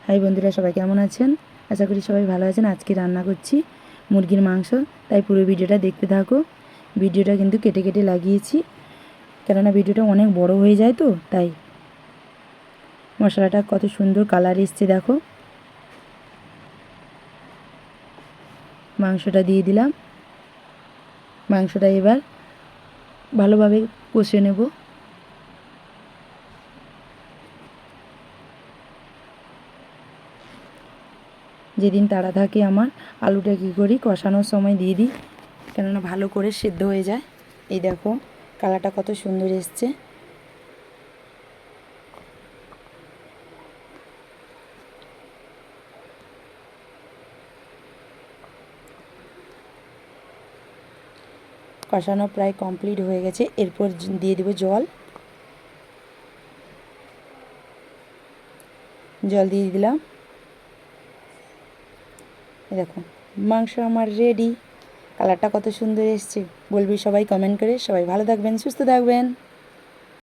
High বন্ধুরা, সবাই কেমন আছেন? আশা করি সবাই ভালো আছেন। আজকে রান্না করছি মুরগির মাংস, তাই পুরো ভিডিওটা দেখতে থাকো। ভিডিওটা কিন্তু কেটে কেটে লাগিয়েছি, কেননা ভিডিওটা অনেক বড় হয়ে যায় তো তাই। মশলাটা কত সুন্দর কালার এসছে দেখো। মাংসটা দিয়ে দিলাম। মাংসটা এবার ভালোভাবে কষে নেব। যেদিন তাড়া থাকে আমার, আলুটা কী করি কষানোর সময় দিয়ে দিই, কেননা ভালো করে সেদ্ধ হয়ে যায়। এই দেখো কালারটা কত সুন্দর এসছে। কষানো প্রায় কমপ্লিট হয়ে গেছে। এরপর দিয়ে দেবো জল। জল দিয়ে দিলাম। দেখো মাংস আমার রেডি। কালারটা কত সুন্দর এসছে। বলবি সবাই কমেন্ট করে। সবাই ভালো থাকবেন, সুস্থ থাকবেন।